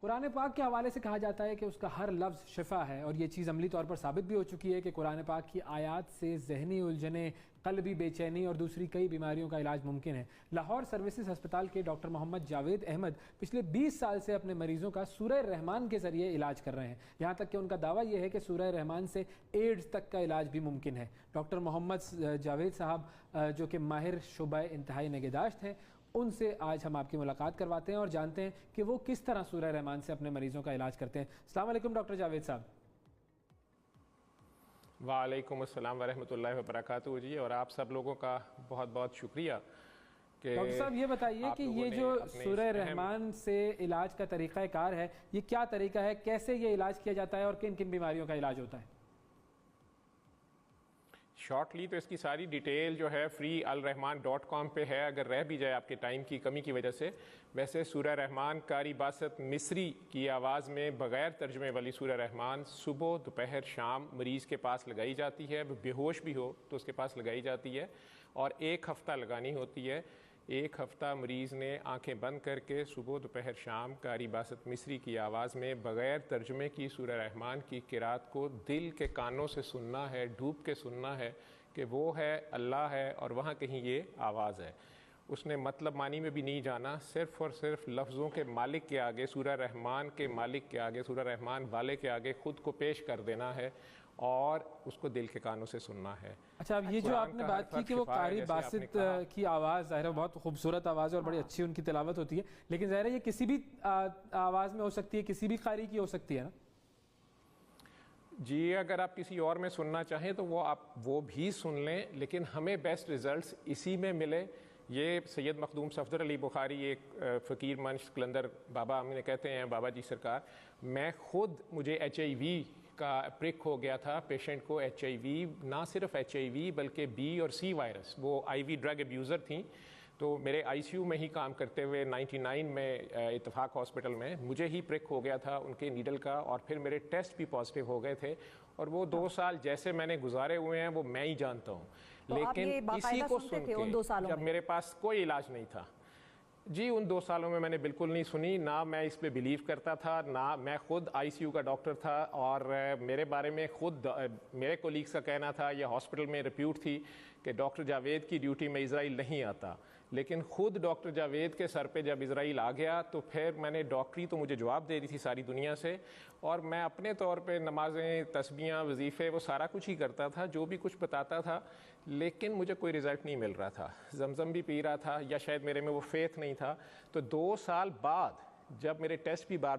कुरान पाक के हवाले से कहा जाता है कि उसका हर लफ्ज़ शिफा है और ये चीज़ अमली तौर पर साबित भी हो चुकी है कि कुरान पाक की आयात से जहनी उलझने, क़ल्बी बेचैनी और दूसरी कई बीमारियों का इलाज मुमकिन है। लाहौर सर्विसेज अस्पताल के डॉक्टर मोहम्मद जावेद अहमद पिछले 20 साल से अपने मरीजों का सूरह रहमान के ज़रिए इलाज कर रहे हैं। यहाँ तक कि उनका दावा यह है कि सूरह रहमान से एड्स तक का इलाज भी मुमकिन है। डॉक्टर मोहम्मद जावेद साहब जो कि माहिर शुबा इंतहाई निगहदाश्त हैं, उनसे आज हम आपकी मुलाकात करवाते हैं और जानते हैं कि वो किस तरह सूरह रहमान से अपने मरीजों का इलाज करते हैं। अस्सलाम वालेकुम डॉक्टर जावेद साहब। वालेकुम अस्सलाम वरहमतुल्लाहि वबरकातुहू जी, और आप सब लोगों का बहुत बहुत शुक्रिया। डॉक्टर साहब ये बताइए कि ये जो सूरह रहमान से इलाज का तरीक़ा कार है, ये क्या तरीका है, कैसे ये इलाज किया जाता है और किन किन बीमारियों का इलाज होता है? शॉर्टली तो इसकी सारी डिटेल जो है freealrahman.com पे है, अगर रह भी जाए आपके टाइम की कमी की वजह से। वैसे सूरह रहमान कारी बासत मिस्री की आवाज़ में बग़ैर तर्जुमे वाली सूरह रहमान सुबह दोपहर शाम मरीज़ के पास लगाई जाती है। बेहोश भी हो तो उसके पास लगाई जाती है और 1 हफ़्ता लगानी होती है। 1 हफ़्ता मरीज़ ने आंखें बंद करके सुबह दोपहर शाम कारी बासत मिस्री की आवाज़ में बग़ैर तर्जुमे की सूरह रहमान की किरात को दिल के कानों से सुनना है, डूब के सुनना है कि वो है, अल्लाह है और वहाँ कहीं ये आवाज़ है। उसने मतलब मानी में भी नहीं जाना, सिर्फ़ और सिर्फ लफ्ज़ों के मालिक के आगे, सूरह रहमान के मालिक के आगे, सूरह रहमान वाले के आगे ख़ुद को पेश कर देना है और उसको दिल के कानों से सुनना है। अच्छा, अब ये जो आपने बात की कि वो कारी बासित की आवाज़, ज़ाहिर है बहुत खूबसूरत आवाज़ है और बड़ी अच्छी उनकी तिलावत होती है, लेकिन ज़ाहिर है ये किसी भी आवाज़ में हो सकती है, किसी भी कारी की हो सकती है ना? जी, अगर आप किसी और में सुनना चाहें तो वो भी सुन लें, लेकिन हमें बेस्ट रिज़ल्ट्स इसी में मिले। ये सैयद मखदूम सफदर अली बुखारी, एक फ़कीर मंश कलंदर बाबा हमें कहते हैं, बाबा जी सरकार, मैं ख़ुद मुझे HIV का प्रिक हो गया था। पेशेंट को HIV, ना सिर्फ HIV बल्कि B और C वायरस, वो IV ड्रग अब्यूज़र थी। तो मेरे ICU में ही काम करते हुए 99 में इत्तेफाक हॉस्पिटल में मुझे ही प्रिक हो गया था उनके नीडल का, और फिर मेरे टेस्ट भी पॉजिटिव हो गए थे। और वो 2 साल जैसे मैंने गुजारे हुए हैं वो मैं ही जानता हूँ। तो लेकिन इसी को सुन के जब मेरे पास कोई इलाज नहीं था जी, उन 2 सालों में मैंने बिल्कुल नहीं सुनी, ना मैं इस पे बिलीव करता था, ना मैं खुद ICU का डॉक्टर था। और मेरे बारे में खुद मेरे कोलीग्स का कहना था, यह हॉस्पिटल में रिप्यूट थी कि डॉक्टर जावेद की ड्यूटी में इज़राइल नहीं आता। लेकिन ख़ुद डॉक्टर जावेद के सर पे जब इज़राइल आ गया तो फिर मैंने, डॉक्टरी तो मुझे जवाब दे रही थी सारी दुनिया से, और मैं अपने तौर पे नमाज़ें, तस्बीहां, वजीफ़े, वो सारा कुछ ही करता था, जो भी कुछ बताता था, लेकिन मुझे कोई रिज़ल्ट नहीं मिल रहा था। जमज़म भी पी रहा था, या शायद मेरे में वो फेथ नहीं था। तो 2 साल बाद जब मेरे टेस्ट भी बार बार